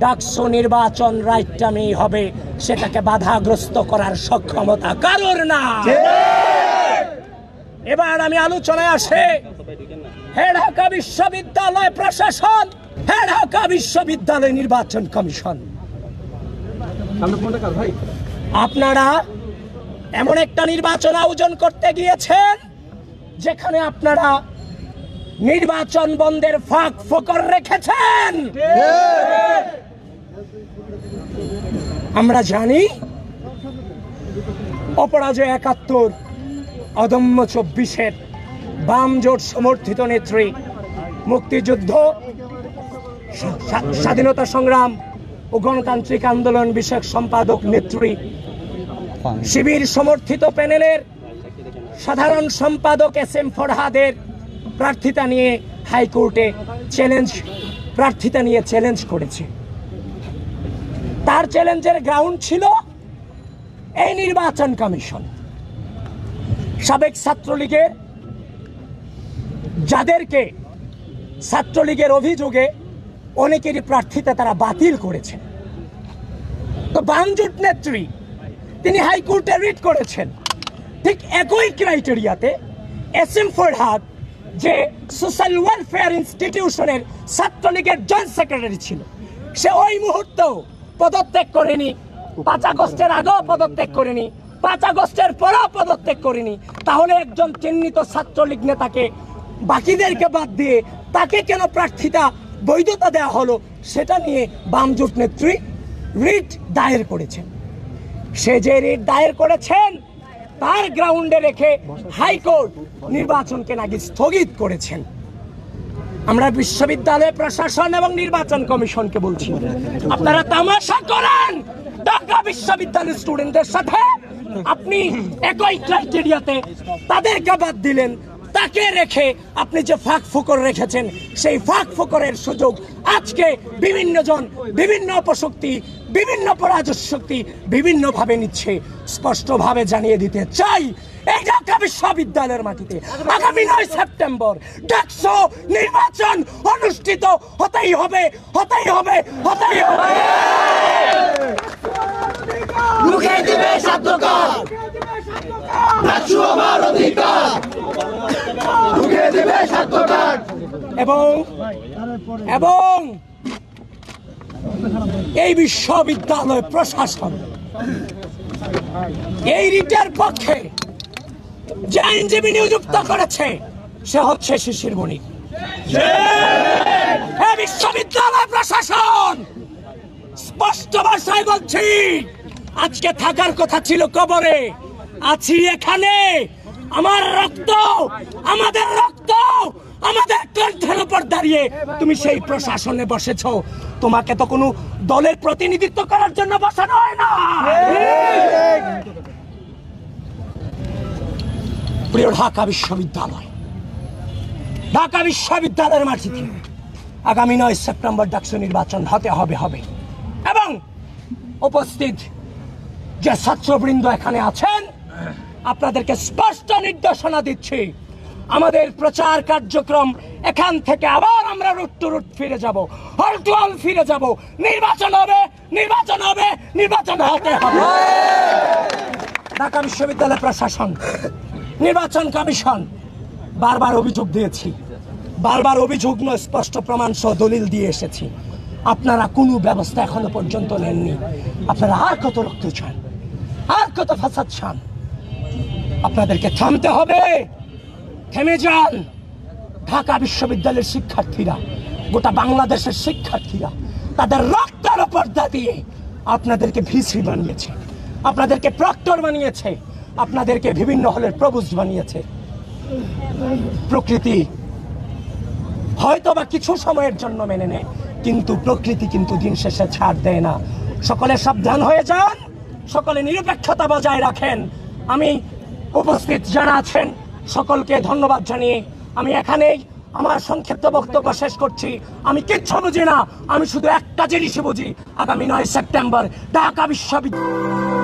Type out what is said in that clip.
ডাকসু নির্বাচন রাইট টাইমেই হবে, সেটাকে বাধাগ্রস্ত করার সক্ষমতা কারোর না। এবার আমি আলোচনায় আসে ঢাকা বিশ্ববিদ্যালয় প্রশাসন, ঢাকা বিশ্ববিদ্যালয় নির্বাচন কমিশন। আপনারা এমন একটা নির্বাচন আয়োজন করতে গিয়েছেন যেখানে আপনারা নির্বাচন বন্ধের ফাঁক ফোকর রেখেছেন। আমরা জানি অপরাজয় ৭১, অদম্য ২৪-এর বাম জোট সমর্থিত নেত্রী, মুক্তিযুদ্ধ, স্বাধীনতা সংগ্রাম ও গণতান্ত্রিক আন্দোলন বিষয়ক সম্পাদক নেত্রী, শিবির সমর্থিত প্যানেলের সাধারণ সম্পাদক SM ফরহাদের প্রার্থিতা নিয়ে হাইকোর্টে প্রার্থিতা নিয়ে চ্যালেঞ্জ করেছে। তার চ্যালেঞ্জের গ্রাউন্ড ছিল এই নির্বাচন কমিশন। সাবেক ছাত্রলীগের যাদেরকে ছাত্রলীগের অভিযোগে অনেকেরই প্রার্থিতা তারা বাতিল করেছেন, তো বামজোট নেত্রী তিনি হাইকোর্টে রিট করেছেন। ঠিক একই ক্রাইটেরিয়াতে SM ফরহাদ, যে সোশ্যাল ওয়েলফেয়ার ইনস্টিটিউশনের ছাত্রলীগের জয়েন্ট সেক্রেটারি ছিল, সে ওই মুহূর্তেও পদত্যাগ করেনি, ৫ আগস্টের আগেও পদত্যাগ করেনি, ৫ আগস্টের পরেও পদত্যাগ করেনি। তাহলে একজন চিহ্নিত ছাত্রলীগ নেতাকে বাকিদেরকে বাদ দিয়ে তাকে কেন প্রার্থিতা বৈধতা দেওয়া হলো, সেটা নিয়ে বামজোট নেত্রী রিট দায়ের করেছেন। সে যে রিট দায়ের করেছেন তার গ্রাউন্ডে রেখে হাইকোর্ট নির্বাচনকে নাকি স্থগিত করেছেন। আমরা বিশ্ববিদ্যালয় প্রশাসন এবং নির্বাচন কমিশনকে বলছি, আপনারা তামাশা করেন ঢাকা বিশ্ববিদ্যালয়ের স্টুডেন্টদের সাথে। আপনি একই ক্রাইটেরিয়াতে তাদেরকে বাদ দিলেন, তাকে রেখে আপনি যে ফাঁক ফোকর রেখেছেন, সেই ফাঁক ফোকরের সুযোগ আজকে বিভিন্ন জন, বিভিন্ন অপশক্তি, বিভিন্ন পরাজশক্তি বিভিন্নভাবে নিচ্ছে। স্পষ্টভাবে জানিয়ে দিতে চাই, এই ঢাকা বিশ্ববিদ্যালয়ের মাটিতে আগামী ৯ সেপ্টেম্বর ডাকসু নির্বাচন অনুষ্ঠিত হতেই হবে, হতেই হবে, হতেই হবে। মুখে দিবে স্বার্থকার, ডাকসু আমার অধিকার, মুখে দিবে স্বার্থকার। এবং এই বিশ্ববিদ্যালয় প্রশাসন এই রিটের পক্ষে যে আইনজীবী নিযুক্ত করেছে সে হচ্ছে শিশির বণিক। বিশ্ববিদ্যালয় প্রশাসন স্পষ্ট ভাষায় বলছি, আজকে থাকার কথা ছিল কবরে, আছি এখানে। আমার রক্ত, আমাদের রক্ত, আমাদের কণ্ঠের উপর দাঁড়িয়ে তুমি সেই প্রশাসনে বসেছো। তোমাকে তো কোনো দলের প্রতিনিধিত্ব করার জন্য বসানো হয় না। প্রিয় ঢাকা বিশ্ববিদ্যালয়, ঢাকা বিশ্ববিদ্যালয়ের মাটিতে আগামী ৯ সেপ্টেম্বর ডাকসু নির্বাচন হতে হবে এবং উপস্থিত যে ছাত্রবৃন্দ এখানে আছেন আপনাদেরকে স্পষ্ট নির্দেশনা দিচ্ছি, আমাদের প্রচার কার্যক্রম এখান থেকে আবার আমরা রুট টু রুট ফিরে যাব, হল টু হল ফিরে যাব। নির্বাচন হবে, নির্বাচন হবে, নির্বাচন হতে হবে। ঢাকা বিশ্ববিদ্যালয় প্রশাসন, নির্বাচন কমিশন বারবার অভিযোগ দিয়েছি, বারবার অভিযোগ নয়, স্পষ্ট প্রমাণ সহ দলিল দিয়ে এসেছি। আপনারা কোনো ব্যবস্থা এখনো পর্যন্ত নেননি। আপনারা আর কত রক্ত চান, আর কত ফাসাদ চান? আপনাদেরকে থামতে হবে, থেমে যান। ঢাকা বিশ্ববিদ্যালয়ের শিক্ষার্থীরা, গোটা বাংলাদেশের শিক্ষার্থীরা তাদের রক্তের উপর দিয়ে আপনাদেরকে ভিসি বানিয়েছে, আপনাদেরকে প্রক্টর বানিয়েছে, আপনাদেরকে বিভিন্ন হলের প্রভোস্ট বানিয়েছে। প্রকৃতি হয়তো বা কিছু সময়ের জন্য মেনে নেয়, কিন্তু প্রকৃতি কিন্তু দিন শেষে ছাড় দেয় না। সকলে সাবধান হয়ে যান, সকলে নিরপেক্ষতা বজায় রাখেন। আমি উপস্থিত যারা আছেন সকলকে ধন্যবাদ জানিয়ে আমি এখানেই আমার সংক্ষিপ্ত বক্তব্য শেষ করছি। আমি কিচ্ছু বুঝি না, আমি শুধু একটা জিনিসই বুঝি, আগামী ৯ সেপ্টেম্বর ঢাকা বিশ্ববিদ্যালয়